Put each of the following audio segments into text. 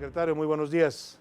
Subsecretario, muy buenos días.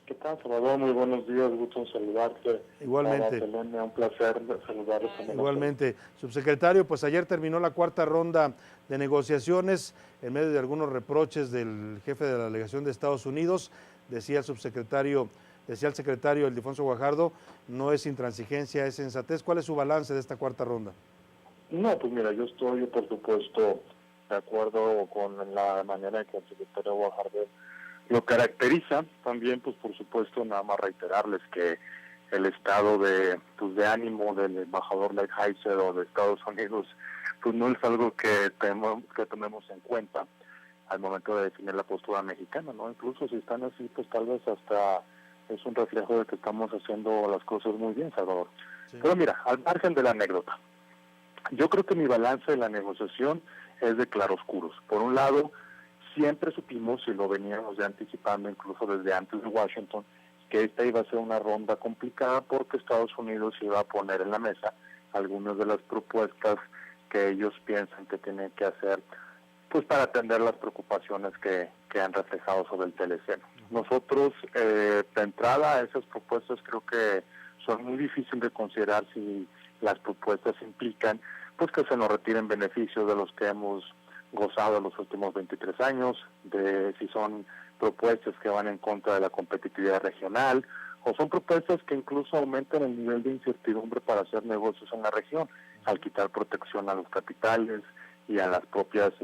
¿Qué tal, Salvador? Muy buenos días, gusto en saludarte. Igualmente. Selene, un placer saludarlos también. Igualmente. Subsecretario, pues ayer terminó la cuarta ronda de negociaciones en medio de algunos reproches del jefe de la delegación de Estados Unidos. Decía el secretario Ildefonso Guajardo, no es intransigencia, es sensatez. ¿Cuál es su balance de esta cuarta ronda? No, pues mira, yo estoy, por supuesto, de acuerdo con la manera en que el secretario Guajardo lo caracteriza. También, pues por supuesto, nada más reiterarles que el estado de ánimo del embajador Lighthizer o de Estados Unidos, pues no es algo que tomemos en cuenta al momento de definir la postura mexicana, ¿no? Incluso si están así, pues tal vez hasta es un reflejo de que estamos haciendo las cosas muy bien, Salvador. Sí. Pero mira, al margen de la anécdota, yo creo que mi balance de la negociación es de claroscuros. Por un lado, siempre supimos, y lo veníamos ya anticipando incluso desde antes de Washington, que esta iba a ser una ronda complicada porque Estados Unidos iba a poner en la mesa algunas de las propuestas que ellos piensan que tienen que hacer, pues para atender las preocupaciones que han reflejado sobre el TLC. Nosotros, de entrada, esas propuestas creo que son muy difíciles de considerar si las propuestas implican pues que se nos retiren beneficios de los que hemos gozado en los últimos 23 años, de si son propuestas que van en contra de la competitividad regional, o son propuestas que incluso aumentan el nivel de incertidumbre para hacer negocios en la región, al quitar protección a los capitales y a las propias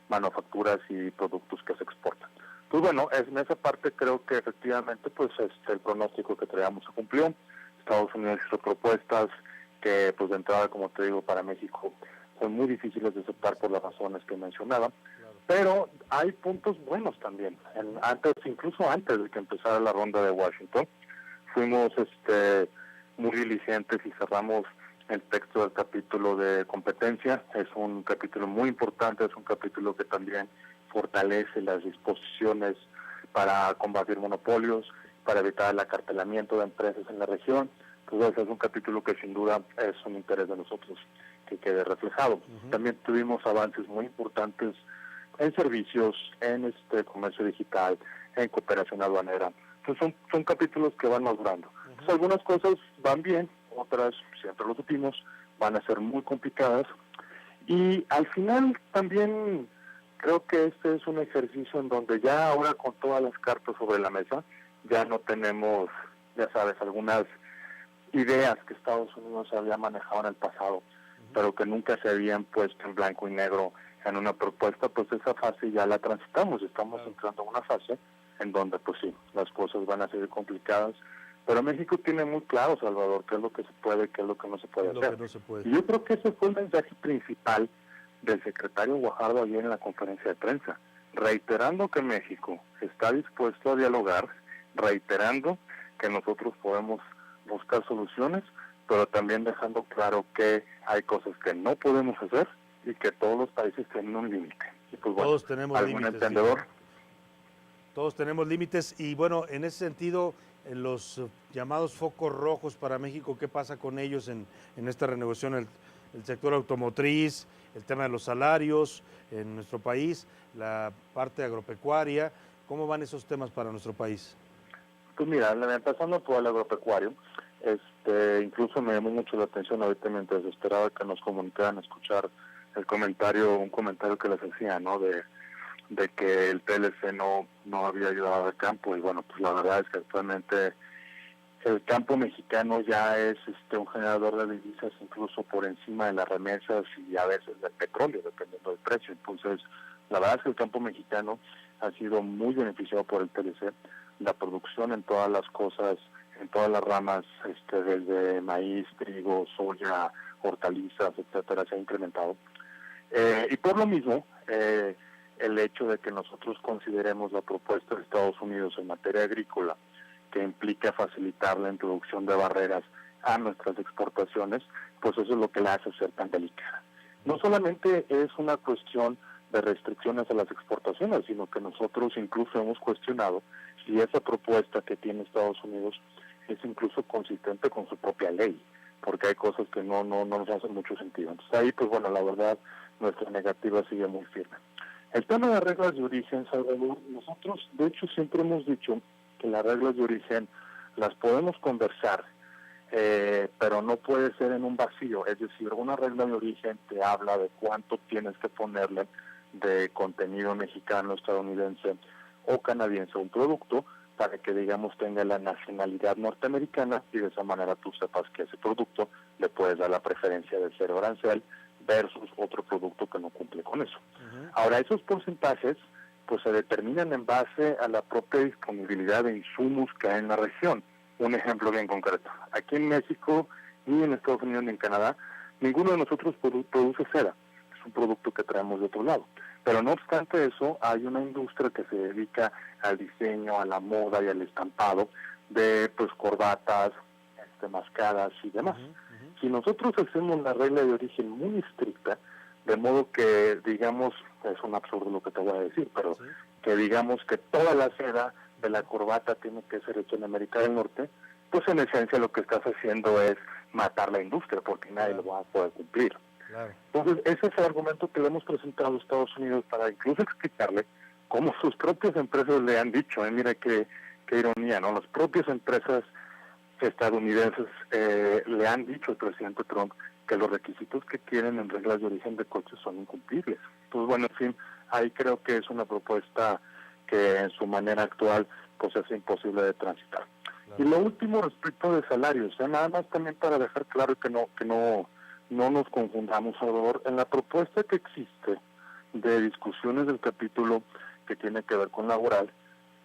manufacturas y productos que se exportan. Pues bueno, en esa parte creo que efectivamente pues el pronóstico que traíamos se cumplió. Estados Unidos hizo propuestas que pues de entrada, como te digo, para México son muy difíciles de aceptar por las razones que mencionaba, pero hay puntos buenos también. Incluso antes de que empezara la ronda de Washington, fuimos muy diligentes y cerramos el texto del capítulo de competencia. Es un capítulo muy importante, es un capítulo que también fortalece las disposiciones para combatir monopolios, para evitar el acartelamiento de empresas en la región. Entonces es un capítulo que sin duda es un interés de nosotros que quede reflejado. También tuvimos avances muy importantes en servicios, en comercio digital, en cooperación aduanera. Entonces son capítulos que van madurando. Entonces, algunas cosas van bien, otras, siempre lo supimos, van a ser muy complicadas. Y al final también creo que este es un ejercicio en donde ya ahora con todas las cartas sobre la mesa, ya no tenemos, ya sabes, algunas ideas que Estados Unidos había manejado en el pasado, pero que nunca se habían puesto en blanco y negro en una propuesta. Pues esa fase ya la transitamos, estamos entrando en una fase en donde pues sí, las cosas van a ser complicadas, pero México tiene muy claro, Salvador, qué es lo que se puede, qué es lo que no se puede hacer. Y yo creo que ese fue el mensaje principal del secretario Guajardo ayer en la conferencia de prensa, reiterando que México está dispuesto a dialogar, reiterando que nosotros podemos buscar soluciones, pero también dejando claro que hay cosas que no podemos hacer y que todos los países tienen un límite. Y pues bueno, todos tenemos límites. Entendedor. Todos tenemos límites y bueno, en ese sentido, en los llamados focos rojos para México, ¿qué pasa con ellos en esta renegociación? El sector automotriz, el tema de los salarios en nuestro país, la parte agropecuaria, ¿cómo van esos temas para nuestro país? Pues mira, empezando por el agropecuario, incluso me llamó mucho la atención ahorita mientras esperaba que nos comunicaran, escuchar un comentario que les hacía, ¿no? De que el TLC no había ayudado al campo, y bueno, pues la verdad es que actualmente el campo mexicano ya es un generador de divisas incluso por encima de las remesas y a veces del petróleo, dependiendo del precio. Entonces, la verdad es que el campo mexicano ha sido muy beneficiado por el TLC. La producción en todas las cosas, en todas las ramas, desde maíz, trigo, soya, hortalizas, etcétera, se ha incrementado. Y por lo mismo, el hecho de que nosotros consideremos la propuesta de Estados Unidos en materia agrícola, que implica facilitar la introducción de barreras a nuestras exportaciones, pues eso es lo que la hace ser tan delicada. No solamente es una cuestión de restricciones a las exportaciones, sino que nosotros incluso hemos cuestionado si esa propuesta que tiene Estados Unidos es incluso consistente con su propia ley, porque hay cosas que no nos hacen mucho sentido. Entonces ahí, pues bueno, la verdad, nuestra negativa sigue muy firme. El tema de reglas de origen, Salvador, nosotros de hecho siempre hemos dicho que las reglas de origen las podemos conversar, pero no puede ser en un vacío. Es decir, una regla de origen te habla de cuánto tienes que ponerle de contenido mexicano, estadounidense o canadiense a un producto para que, digamos, tenga la nacionalidad norteamericana y de esa manera tú sepas que ese producto le puedes dar la preferencia de cero arancel versus otro producto que no cumple con eso. Ahora, esos porcentajes pues se determinan en base a la propia disponibilidad de insumos que hay en la región. Un ejemplo bien concreto. Aquí en México, ni en Estados Unidos ni en Canadá, ninguno de nosotros produce seda. Es un producto que traemos de otro lado. Pero no obstante eso, hay una industria que se dedica al diseño, a la moda y al estampado de pues corbatas, mascadas y demás. Si nosotros hacemos la regla de origen muy estricta, de modo que, digamos, es un absurdo lo que te voy a decir, pero sí, que digamos que toda la seda de la corbata tiene que ser hecha en América del Norte, pues en esencia lo que estás haciendo es matar la industria, porque nadie lo va a poder cumplir. Claro. Entonces, ese es el argumento que le hemos presentado a Estados Unidos para incluso explicarle cómo sus propias empresas le han dicho, mira qué ironía, ¿no? Las propias empresas estadounidenses le han dicho al presidente Trump que los requisitos que quieren en reglas de origen de coches son incumplibles. Entonces, bueno, en fin, ahí creo que es una propuesta que en su manera actual pues es imposible de transitar. Claro. Y lo último respecto de salarios, nada más también para dejar claro que no nos confundamos, Salvador, en la propuesta que existe de discusiones del capítulo que tiene que ver con laboral,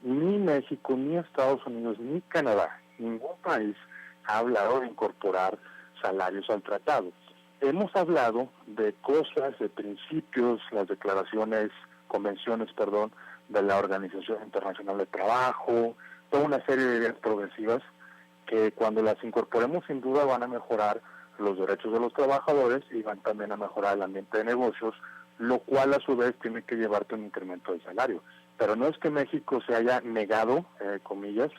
ni México, ni Estados Unidos, ni Canadá, ningún país ha hablado de incorporar salarios al tratado. Hemos hablado de cosas, de principios, las convenciones, de la Organización Internacional de Trabajo, toda una serie de ideas progresivas que cuando las incorporemos sin duda van a mejorar los derechos de los trabajadores y van también a mejorar el ambiente de negocios, lo cual a su vez tiene que llevarte a un incremento del salario. Pero no es que México se haya negado, comillas,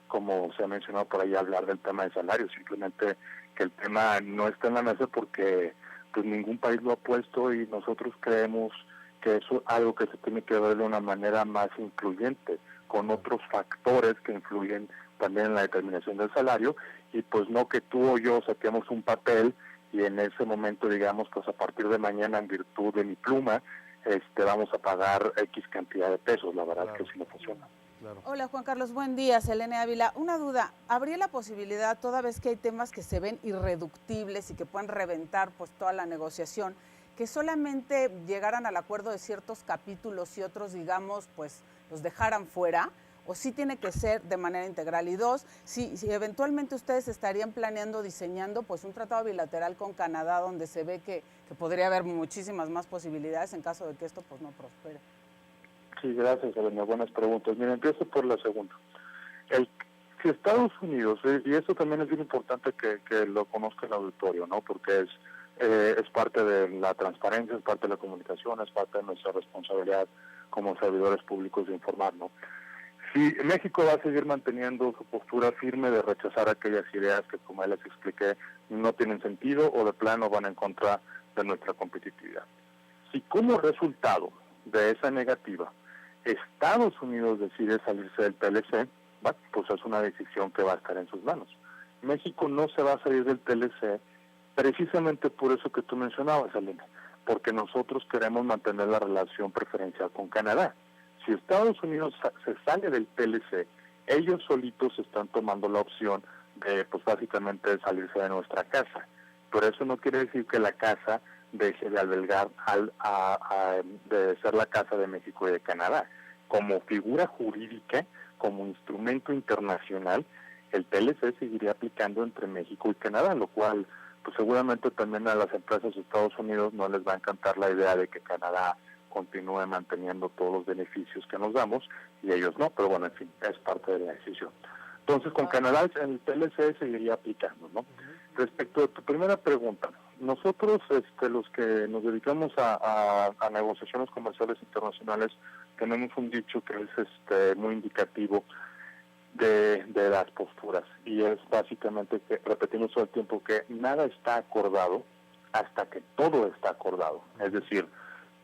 como se ha mencionado por ahí, hablar del tema de salarios, simplemente que el tema no está en la mesa porque pues ningún país lo ha puesto y nosotros creemos que eso es algo que se tiene que ver de una manera más incluyente, con otros factores que influyen también en la determinación del salario, y pues no que tú o yo saquemos un papel y en ese momento digamos pues a partir de mañana en virtud de mi pluma vamos a pagar X cantidad de pesos. La verdad claro. Que sí no funciona. Claro. Hola Juan Carlos, buen día, Selene Ávila. Una duda, ¿habría la posibilidad, toda vez que hay temas que se ven irreductibles y que pueden reventar pues toda la negociación, que solamente llegaran al acuerdo de ciertos capítulos y otros, digamos, pues los dejaran fuera? ¿O sí tiene que ser de manera integral? Y dos, si eventualmente ustedes estarían planeando, diseñando pues un tratado bilateral con Canadá donde se ve que podría haber muchísimas más posibilidades en caso de que esto pues no prospere. Sí, gracias, Elena. Buenas preguntas. Mira, empiezo por la segunda. Si Estados Unidos, y eso también es bien importante que lo conozca el auditorio, ¿no? Porque es parte de la transparencia, es parte de la comunicación, es parte de nuestra responsabilidad como servidores públicos de informar, ¿no? Si México va a seguir manteniendo su postura firme de rechazar aquellas ideas que, como les expliqué, no tienen sentido o de plano van en contra de nuestra competitividad. Si como resultado de esa negativa Estados Unidos decide salirse del TLC, pues es una decisión que va a estar en sus manos. México no se va a salir del TLC precisamente por eso que tú mencionabas, Elena, porque nosotros queremos mantener la relación preferencial con Canadá. Si Estados Unidos se sale del TLC, ellos solitos están tomando la opción de, pues básicamente, salirse de nuestra casa. Pero eso no quiere decir que la casa deje de albergar, de ser la casa de México y de Canadá. Como figura jurídica, como instrumento internacional, el TLC seguiría aplicando entre México y Canadá, lo cual pues seguramente también a las empresas de Estados Unidos no les va a encantar la idea de que Canadá continúe manteniendo todos los beneficios que nos damos y ellos no, pero bueno, en fin, es parte de la decisión. Entonces, con Canadá el TLC seguiría aplicando, ¿no? Respecto a tu primera pregunta, nosotros, los que nos dedicamos a negociaciones comerciales internacionales, tenemos un dicho que es muy indicativo de las posturas, y es básicamente que repetimos todo el tiempo que nada está acordado hasta que todo está acordado. Es decir,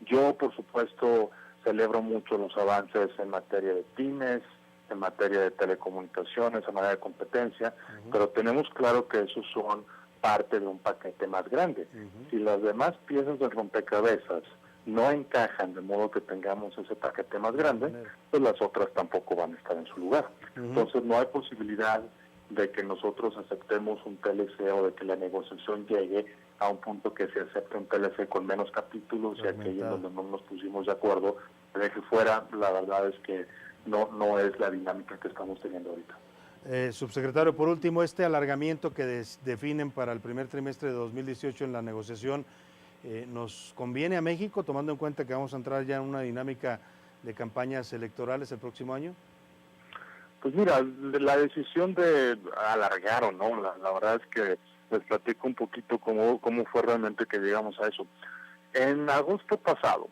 yo, por supuesto, celebro mucho los avances en materia de pymes, en materia de telecomunicaciones, en materia de competencia, pero tenemos claro que esos son parte de un paquete más grande. Si las demás piezas del rompecabezas no encajan de modo que tengamos ese paquete más grande, pues las otras tampoco van a estar en su lugar. Entonces no hay posibilidad de que nosotros aceptemos un TLC o de que la negociación llegue a un punto que se acepte un TLC con menos capítulos y aquello donde no nos pusimos de acuerdo se deje fuera. La verdad es que no es la dinámica que estamos teniendo ahorita. Subsecretario, por último, este alargamiento que definen para el primer trimestre de 2018 en la negociación, ¿nos conviene a México, tomando en cuenta que vamos a entrar ya en una dinámica de campañas electorales el próximo año? Pues mira, la decisión de alargar o no, la verdad es que les platico un poquito cómo fue realmente que llegamos a eso. En agosto pasado,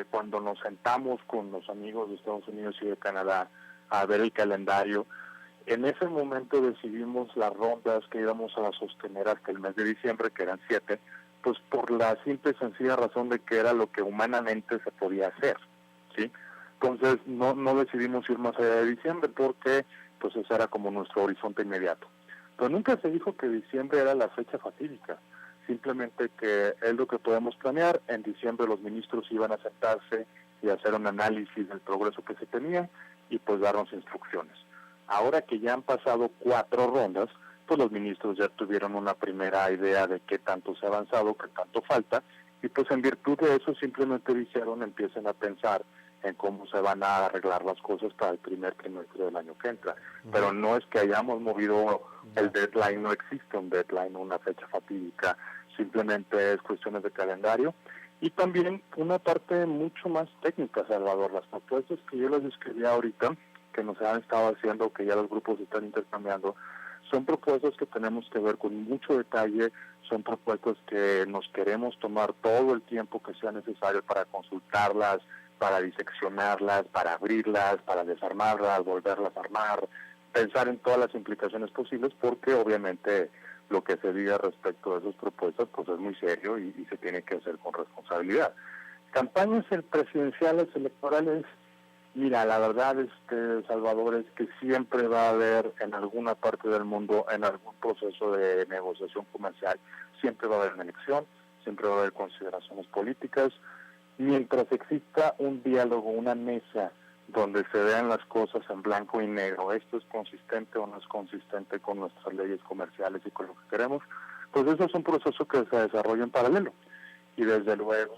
cuando nos sentamos con los amigos de Estados Unidos y de Canadá a ver el calendario, en ese momento decidimos las rondas que íbamos a sostener hasta el mes de diciembre, que eran 7, pues por la simple y sencilla razón de que era lo que humanamente se podía hacer, ¿sí? Entonces no decidimos ir más allá de diciembre porque pues ese era como nuestro horizonte inmediato. Pero nunca se dijo que diciembre era la fecha fatídica, simplemente que es lo que podemos planear. En diciembre los ministros iban a sentarse y hacer un análisis del progreso que se tenía y pues darnos instrucciones. Ahora que ya han pasado 4 rondas, pues los ministros ya tuvieron una primera idea de qué tanto se ha avanzado, qué tanto falta, y pues en virtud de eso simplemente dijeron, empiecen a pensar en cómo se van a arreglar las cosas para el primer trimestre del año que entra. Pero no es que hayamos movido el deadline, no existe un deadline, una fecha fatídica, simplemente es cuestiones de calendario. Y también una parte mucho más técnica, Salvador, las propuestas que yo les describí ahorita, que nos han estado haciendo, que ya los grupos están intercambiando, son propuestas que tenemos que ver con mucho detalle, son propuestas que nos queremos tomar todo el tiempo que sea necesario para consultarlas, para diseccionarlas, para abrirlas, para desarmarlas, volverlas a armar, pensar en todas las implicaciones posibles, porque obviamente lo que se diga respecto de esas propuestas pues es muy serio y se tiene que hacer con responsabilidad. Campañas presidenciales, electorales, mira, la verdad, Salvador, es que siempre va a haber en alguna parte del mundo, en algún proceso de negociación comercial, siempre va a haber una elección, siempre va a haber consideraciones políticas. Mientras exista un diálogo, una mesa donde se vean las cosas en blanco y negro, esto es consistente o no es consistente con nuestras leyes comerciales y con lo que queremos, pues eso es un proceso que se desarrolla en paralelo. Y desde luego,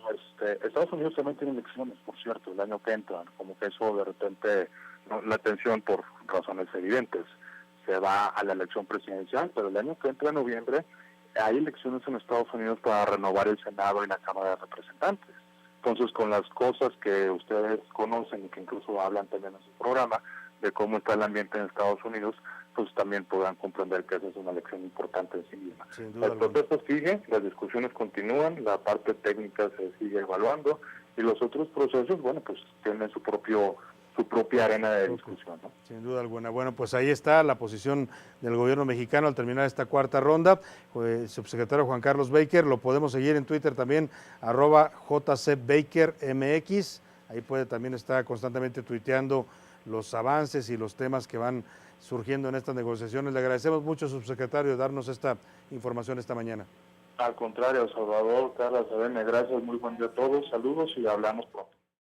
Estados Unidos también tiene elecciones, por cierto, el año que entra, como que eso de repente, la atención por razones evidentes, se va a la elección presidencial, pero el año que entra, en noviembre, hay elecciones en Estados Unidos para renovar el Senado y la Cámara de Representantes. Entonces, con las cosas que ustedes conocen y que incluso hablan también en su programa, de cómo está el ambiente en Estados Unidos, pues también podrán comprender que esa es una elección importante en sí misma. El proceso sigue, las discusiones continúan, la parte técnica se sigue evaluando y los otros procesos, bueno, pues tienen su propia arena de discusión, ¿no? Sin duda alguna. Bueno, pues ahí está la posición del gobierno mexicano al terminar esta cuarta ronda. Subsecretario Juan Carlos Baker, lo podemos seguir en Twitter también, @JCBakerMX. Ahí puede también estar constantemente tuiteando los avances y los temas que van surgiendo en estas negociaciones. Le agradecemos mucho, subsecretario, de darnos esta información esta mañana. Al contrario, Salvador, Carla, Sabene, gracias, muy buen día a todos, saludos y hablamos pronto.